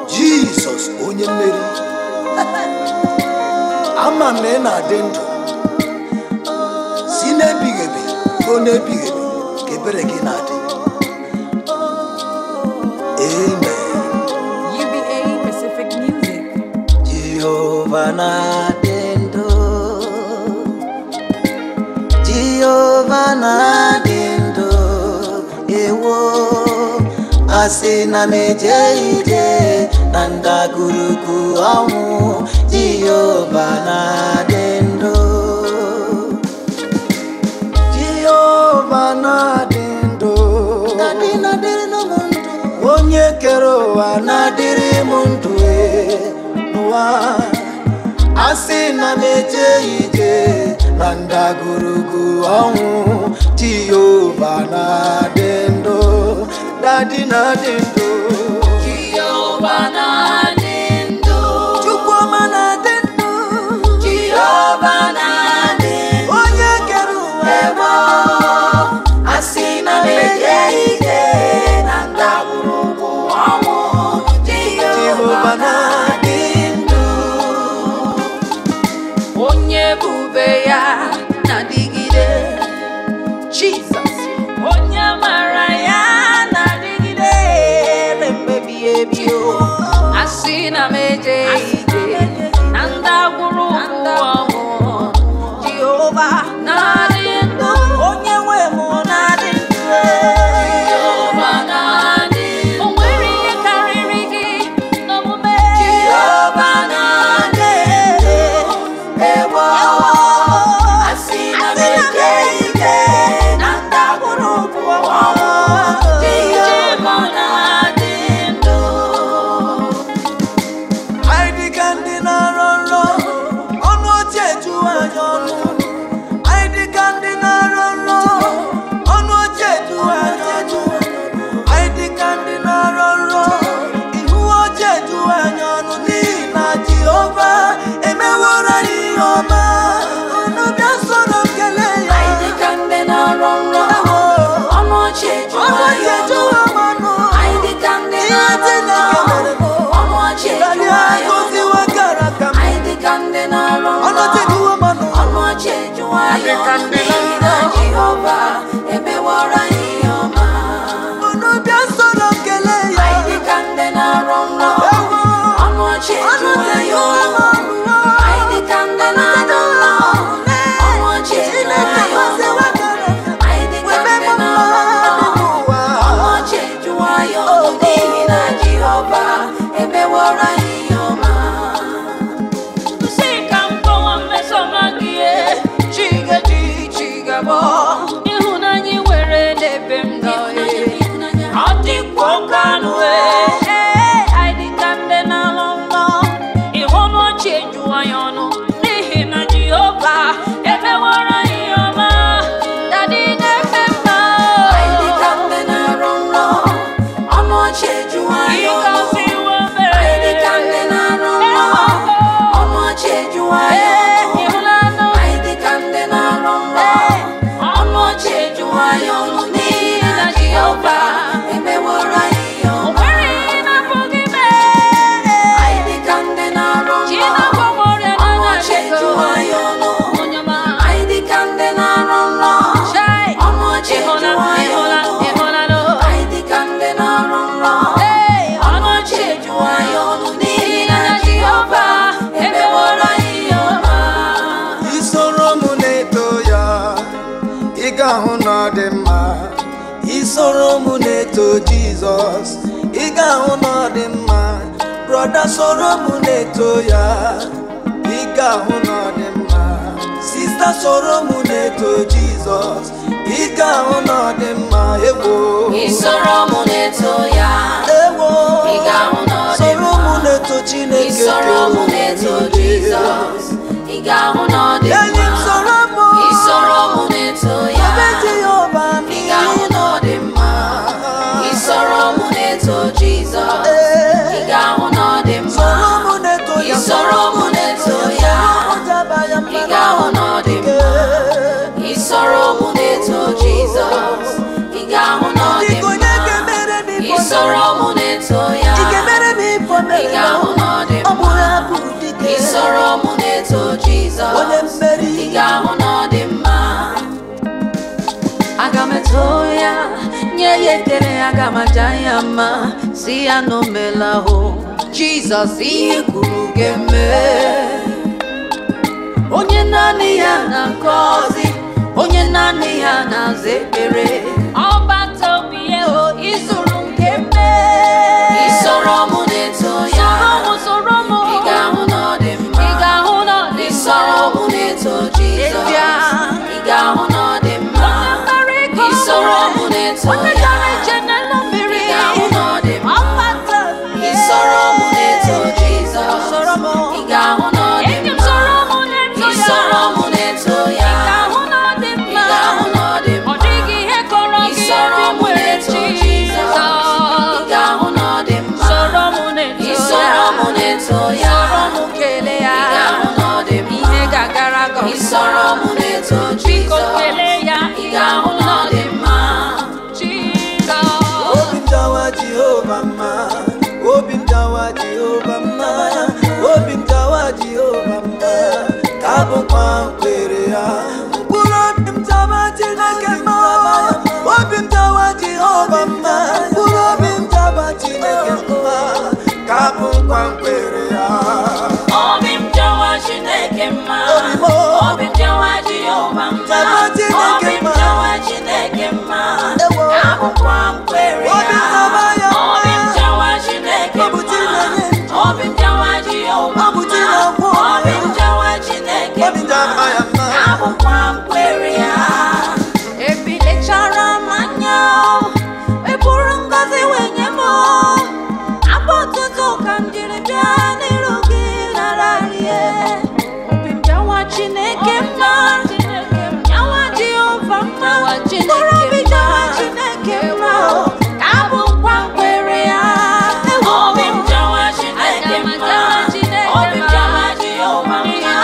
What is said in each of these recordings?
Jesus onye mmeri ama m na adị ndụ si n'ebighị ebi ruo n'ebighị ebi ka ebere gị na-adị. Amen. UBA Pacific Music. Jehovah na-adị ndụ, Jehovah na-adị ndụ, ewo asị na m eje ije na ndagwurugwu ọnwụ, Jehovah na-adị ndụ, Jehovah na-adị ndụ, onye kere ụwa na-adịrị m ndụ n'ụwa, asị na m eje ije na ndagwurugwu ọnwụ, Jehovah na-adị ndụ, daddy na-adị ndụ, Jehovah na-adị ndụ, Chukwuma na-adị ndụ, Jehovah na-adị ndụ, onye kere ụwa ewo asị na m eje ije na ndagwurugwu ọnwụ, Jehovah na-adị ndụ, onye ebube ya na-adịgide, Jesus onye mara ya na-adịgide mgbe ebi asị na m eje ije na ndagwurugwu ọnwụ, Jehovah na-adị ndụ, onye nwe m na-adị ndụ, Jehovah na-adị ndụ, o nwere ihe karịrị gị n'omume, Jehovah na-adị ndụ, ewo asị na m eje ije na ndagwurugwu ọnwụ, Jehovah na-adị ndụ. anyị dị ka ndị na-arọ nrọ, ọnụ ochie juwa anyị ọnụ, anyị dị ka ndị na-arọ nrọ, ọnụ ochie juwa anyị ọnụ, anyị dị ka ndị na-arọ nrọ, ihu ochie juwa anyị ọnụ, n'ihi na Jehova emeworo anyị ihe ọma. Unu bịa soro m kelee ya. Anyị dị ka ndị na-arọ nrọ, ọnụ ochie juwa Ọnụ anyị ochie ọnụ. juwa m ọnụ. Anyị dị ka ndị Ihe na-arọ nrọ, Chineke mere m. ọnụ ochie Daddy, juwa anyị ọnụ. agọziwo gara aga m. Anyị dị ka ndị na-arọ Ọnụ nrọ, ochie juwa m ọnụ. ọnụ ochie juwa anyị Anyị dị ka ọnụ, ndị n'ihi na na-arọ. Jehova emeworo anyị ihe ọma. Unu bịa soro m kelee ya. Anyị dị ka ndị na-arọ nrọ, Ewo. ọnụ ochie Ọnụ juwa ochie anyị juwa m ọnụ. ọnụ. Anyị dị ka ndị na-arọ nrọ, ọnụ ochie juwa Chineke anyị ọnụ. gọziwo gara aga. Anyị dị ka Webe ndị m na-arọ mmadụ nrọ, n'ụwa. ọnụ ochie juwa anyị ọnụ, n'ihi na Jehova emeworo anyị ihe ọma. Usika mkpọwa mmesoma gị, chigaji chigabo, ịhụnanya i nwere n'ebe m nọ, ọ dịkwa oke anụ, anyị dị ka ndị na-arọ nrọ, ịhụ na ochie juwa anyị ọnụ, n'ihi na Jehova emeworo anyị ihe ọma. Daddy na-eme mma, anyị dị ka ndị na-arọ nrọ, ọnụ ochie juwa anyị ọnụ. Anyị dị ka ndị na-arọ nrọ, ọnụ ochie juwa anyị ọnụ. Anyị dị ka ndị na-arọ nrọ, ọnụ ochie juwa anyị ọnụ, n'ihi na Jehova emeworo anyị ihe ọma. Anyị dị ka ndị na-arọ nrọ, ọnụ ochie juwa anyị ọnụ. Anyị dị ka ndị na-arọ nrọ, ọnụ ochie juwa anyị ọnụ. Anyị dị ka ndị na-arọ nrọ, ọnụ ochie juwa anyị ọnụ, n'ihi na Jehova emeworo anyị ihe ọma. Isoro m na-eto ya, ị ga-ahụ na ọ dị mma. Isoro m na-eto Jizọs, ị ga-ahụ na ọ dị mma. Brọda, soro m na-eto ya, ị ga-ahụ na ọ dị mma. Sista, soro m na-eto Jizọs, ị ga-ahụ na ọ dị mma. Ewo, Isoro m na-eto ya, ewo, ị ga-ahụ na ọ dị soro m mma. na-eto Chineke Isoro m kere na-eto ụwa niile. Jizọs, ị ga-ahụ na ọ dị Enyi m, mma. soro m. Isoro m na-eto ya, Ebe Jehova ị ga-ahụ na ọ dị mma. Isoro m na-eto Jizọs, ị ga-ahụ na ọ dị mma. Soro m na-eto ya, Isoro m na-eto ya, ị ga-ahụ na ọ dị mma. Isoro m na-eto Jizọs, ị ga-ahụ na ọ dị mma. isoro mụ na-eto ya Ikemere m ifo mere ị ga-ahụ na ọ dị ọ bụ mma ya bụ dike isoro mụ na-eto Jizọs onye mmeri ị ga-ahụ na ọ dị mma aga m eto ya nye ya ekele aga m aja ya mma si ya na o meela ahụ Jizọs ihe kwuru ga-eme onye naanị ya na-agọzi onye naanị ya na-aza ekpere ọbata obi ya o izuru nke mme isoro mụ na-eto ya soro mụ ị ga-ahụ na ọ dị mma ị ga-ahụ na ọ dị mma isoro mụ na-eto Jizọs ị ga-ahụ na ọ dị mma isoro mụ na-eto ya ị ga-ahụ na ọ dị mma isoro mụ na-eto Jizọs ị ga-ahụ na ọ dị mma isoro mụ na-eto ya ị ga-ahụ na ọ dị mma isoro mụ na-eto Jizọs ị ga-ahụ na ọ dị mma isoro mụ na-eto ya ị ga-ahụ na ọ dị mma isoro mụ na-eto Jizọs ị ga-ahụ na ọ dị mma obi m dawa Jehova mma obi m dawa Jehova mma obi m dawa Jehova mma ka bụkwa nkwere ya mkpụrụ obi m dawa Chineke mma obi m dawa Jehova mma mkpụrụ obi m dawa Chineke mma ka bụkwa nkwere ya obi m dawa Chineke mma obi m dawa Jehova mma obi m dawa Chineke mma ka bụkwa nkwere ya obi m dawa Chineke mma obi m dawa Jehova mma obi m dawa Chineke mma ka bụkwa nkwere ya ebilechara m anya eburu ngozi wenye m abụ ọtụtụ ka m jiri bịa n'iru gị nara rie obi m dawa Chineke mma dawa Jehova mma mkpụrụ obi dawa Chineke mma ka bụkwa nkwere ya obi m dawa Chineke mma obi m dawa Jehova mma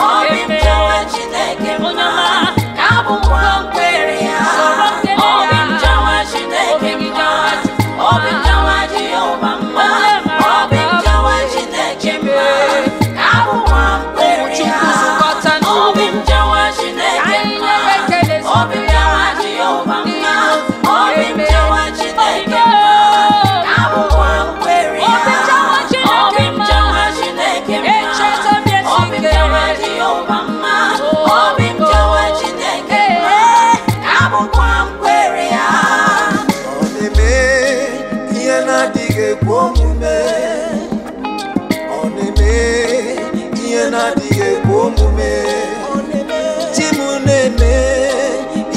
obi m dawa Chineke mma ka bụkwa nkwere ya obi m dawa Chineke mma obi m dawa Jehova mma obi m dawa Chineke mma ka bụkwa nkwere ya obi m dawa Chineke mma obi m dawa Jehova mma obi m dawa Chineke mma ka bụkwa nkwere ya obi m dawa Chineke mma obi m dawa Jehova mma obi m dawa Chineke mma ka bụkwa nkwere ya ọ na-eme ihe na-adịghị ekwe omume ọ na-eme ihe na-adịghị ekwe omume chi m na-eme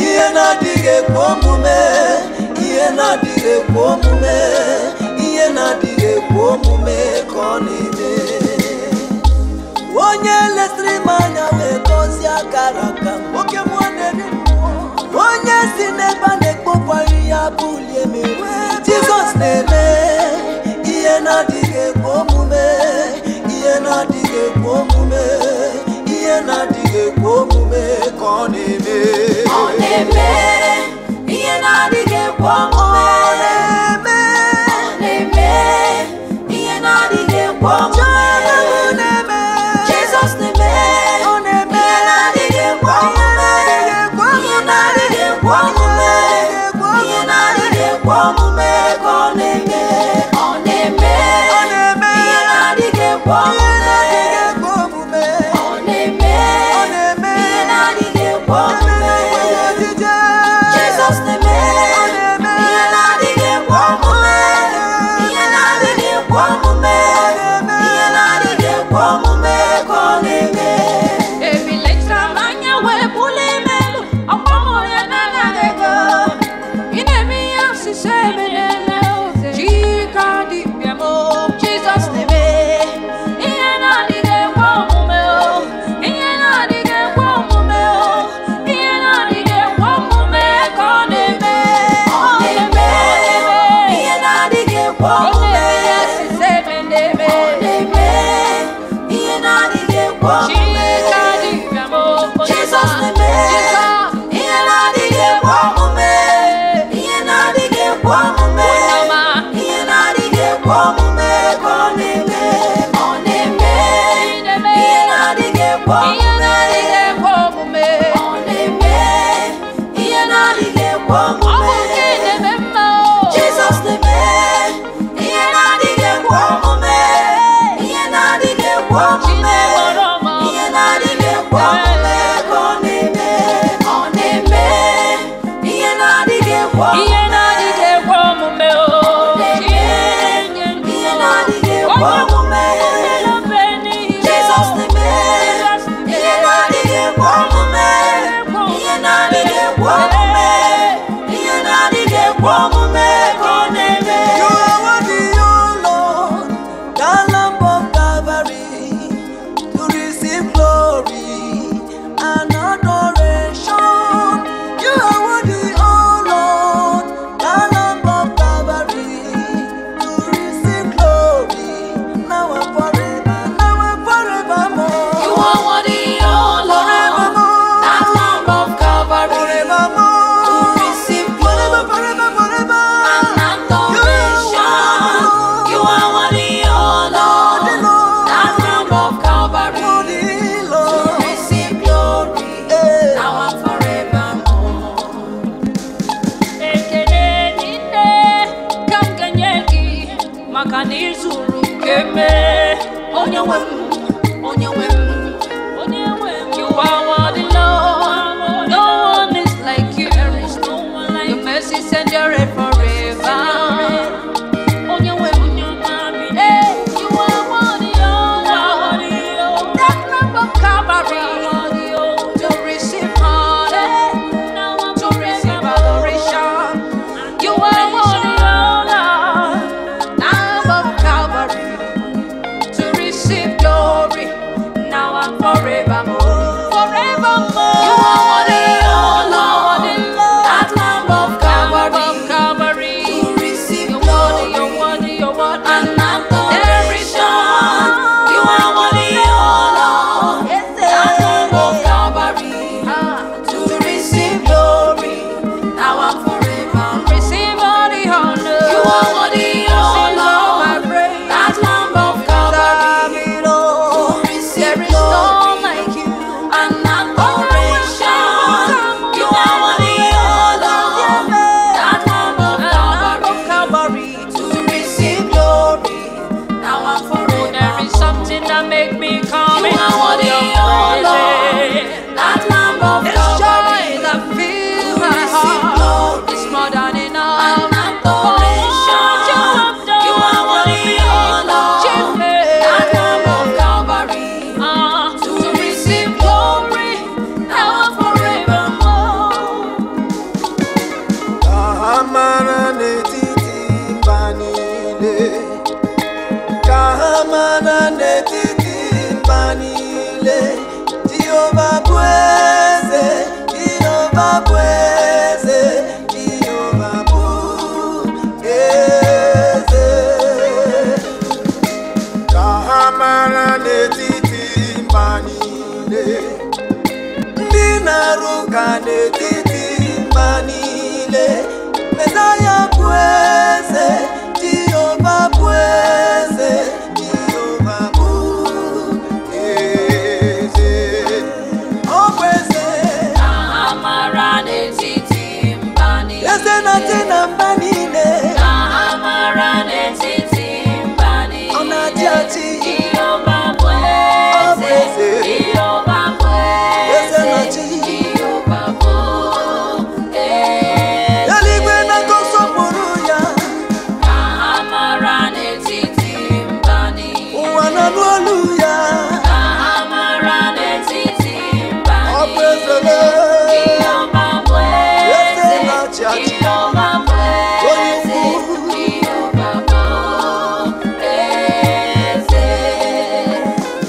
ihe na-adịghị ekwe omume ihe na-adịghị ekwe omume ihe na-adịghị ekwe omume ka ọ na-eme onye lesịrị m anya wee gọzie akara aka nwoke mmụọ na-eri mmụọ onye si n'ebe a na-ekpokwara ya bulie mere Jizọs na-eme ihe na-adịghị ekwe omume ihe na-adịghị ekwe omume ihe na-adịghị ekwe omume ka ọ na-eme ọ na-eme ihe na-adịghị ekwe omume ọ na-eme ihe na-adịghị ekwe omume Jizọs na-eme ihe na-adịghị ekwe omume ihe na-adịghị ekwe omume ihe na-adịghị ekwe omume ka ọ na-eme ọ na-eme ihe na-adịghị ekwe omume ọ na-eme ihe na-adịghị ekwe omume Jizọs na-eme ihe na-adịghị ekwe omume ihe na-adịghị ekwe omume ihe na-adịghị ekwe omume ka ọ na-eme ebilechara m anya wee bulie m elu ọkwa m onye na-anaghị ego ị na-eme ihe osise ebe na-eme jika dibịa m Jizọs na-eme ihe na-adịghị ekwe omume ihe na-adịghị ekwe omume ihe na-adịghị ekwe omume ka ọ na-eme ọ na-eme ihe na-adịghị ekwe omume ihe na-adịghị ekwe omume Jizọs na-eme ihe na-adịghị ekwe omume ihe na-adịghị ekwe omume ihe You are worthy, Lord. No one is like you. Your mercies endure forever. You are worthy, Lord. That lamb of Calvary to receive honor, to receive adoration. You are worthy, Lord. Lamb of Calvary to receive glory now and forevermore. Forevermore. You are worthy, oh Lord. That Lamb of Calvary to receive glory, you're worthy, and adoration. You are worthy, oh Lord. That Lamb of Calvary to receive glory now and forever. Receive all the honor. You are worthy, oh Lord. That Lamb of Calvary to receive glory like you and adoration. You are worthy, oh Lord. That Lamb of Calvary to receive glory now and forever. There is something that make me come. You are worthy, oh Lord. That Lamb of Calvary that fills my heart. It's more than enough. You are worthy, oh Lord. That Lamb of Calvary to receive glory now and forevermore. Kahamana netiti banile, Kahamana netiti banile, Jehovah Bweze, Jehovah Bweze, Jehovah Bweze. Kahamana netiti banile, Ninaruka netiti banile, Messiah Bweze, Jehovah Bweze, Jehovah Bweze. Oh Bweze, Amara netiti mbani. Bweze natina banile, Amara netiti mbani. Onatiati, Jehovah Bweze, Jehovah Bweze Bweze, nati, Jehovah Bweze. Yaligwe na kosopuru ya, Amara netiti mbani. Uwanaluolu ya, Amara netiti mbani. Oh Bweze le, Jehovah Bweze, nati ati, Jehovah Bweze, Oyungu. Jehovah Bweze.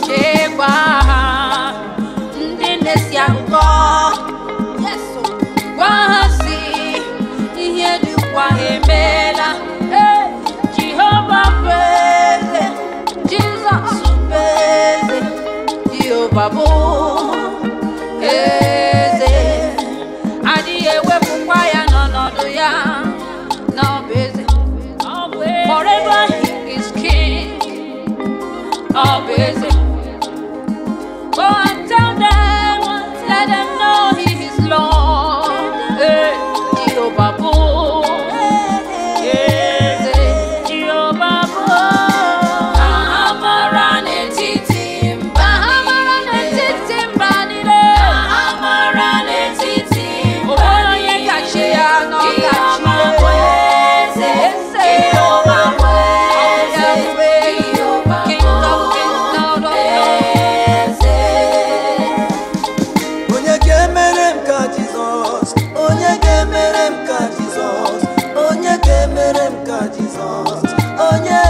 Chekwa ndị na-esi akụkọ, gwa ha si ihe dịkwa emeela. Jehovah Bweze, Jesus Bweze, Jehovah bụ eze. Adịghị ewepụkwa ya n'ọnọdụ ya, n'ọbụ eze. Forever he is king, ọbụ eze. Go and tell them, let them know he is Lord. Jehovah bụ eze, Jehovah bụ amara n'etiti mba niile. Amara n'etiti mba niile. Onye kachi ya n'ọkachi bụ eze, Jehovah bụ eze, Jehovah King of kings, Lord of lords. Onye ga-emere m ka Jizọs, onye ga-emere m ka Jizọs, onye ga-emere m ka Jizọs, onye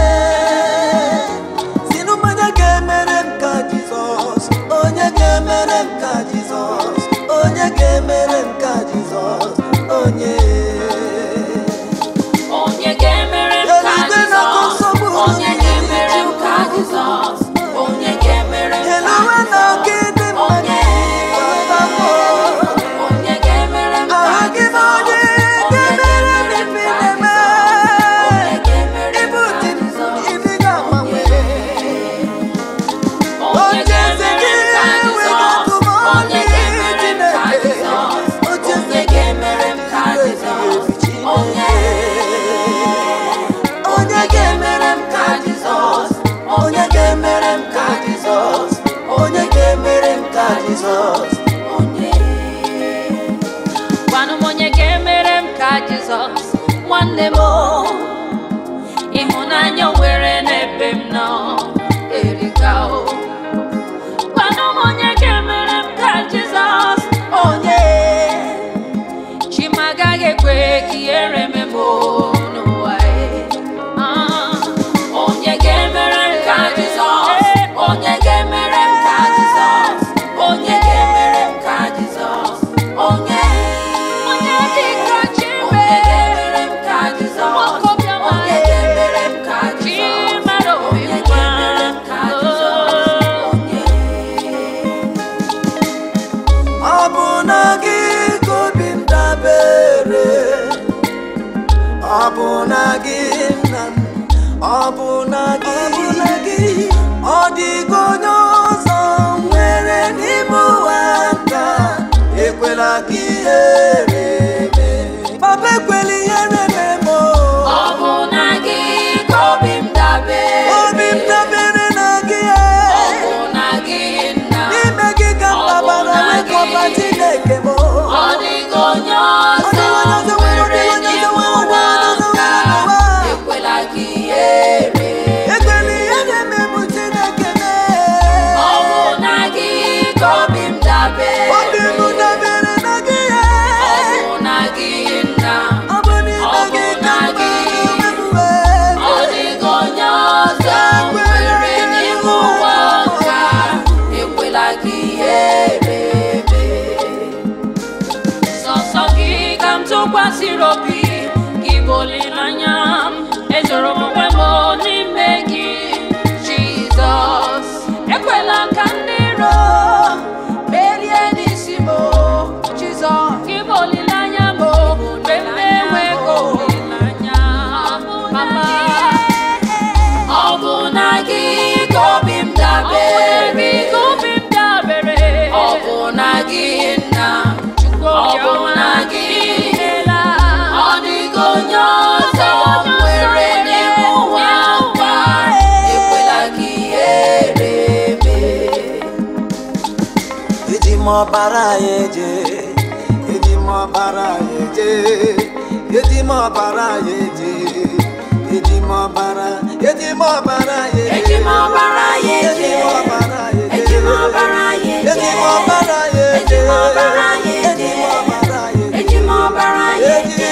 si n'ụmụnye ga-emere m ka Jizọs, onye ga-emere m ka Jizọs, onye ga-emere m ka Jizọs, onye Onye ga-emere m ka Jizọs, onye ga-emere m ka Jizọs, onye ga-emere m ka eluwe na Jizọs, ogidi onye onye ga-emere m ka ahụ gị bụ Jizọs, onye onye ga-emere m ga-emere m ife ka na-eme. Jizọs, onye ga-emere nwanne m ịhụnanya nwere n'ebe m nọ erika o gwanụ m onye ga-emere m ka Jizọs onye Chima agaghị ekwe ka ihere m n'ụwa onye ga-emere m ka Jizọs onye ga-emere m ka Jizọs onye ga-emere m ka Jizọs onye dịka Chime ga-emere m ka Jizọs onye ga-emere m ka Jizọs onye ga-emere m ka Jizọs onye ọ bụ na gị ka obi m dabere ọ bụ na gị nna m ọ bụ na gị ọ dịghị onye ọzọ nwere n'ime ụwa nka ekwela ka ihere mee papa ekwela ihere mee m ọ bụ na gị ka obi m dabere na gị ọ bụ na gị nna n'ime gị ka m gbabara wekọba Chineke m ọ dịghị onye ọzọ nwere n'ime ụwa nka ekwela ka ihere mee m Chineke ọ bụ na gị ka obi m dabere na gị ọ bụ na gị nna ọ bụ n'ime gị ka m gbabara ọ dịghị onye ọzọ nwere n'ime ụwa nka ekwela ka ihere mee sọsọ gị ka m tụkwasịrị obi gị bụ olileanya m ezoro m onwe m n'ime gị Jizọs ekwela ka ndị iro merie n'isi m Jizọs gị bụ olileanya m mgbe m na-enweghị olileanya mama ọ bụ na gị ka obi m dabere ọ bụ na gị nna ọ bụ na gị ọ dịghị onye ọzọ nwere n'ime ụwa nka ekwela ka ihere mee eji m ọbara ya eje eji m ọbara ya eje eji m ọbara ya eje eji m ọbara ya eje eji m ọbara ya eje eji m ọbara ya eje eji m ọbara ya eje eji m ọbara ya eje eji m ọbara ya eje eji m ọbara ya eje eji m ọbara ya eje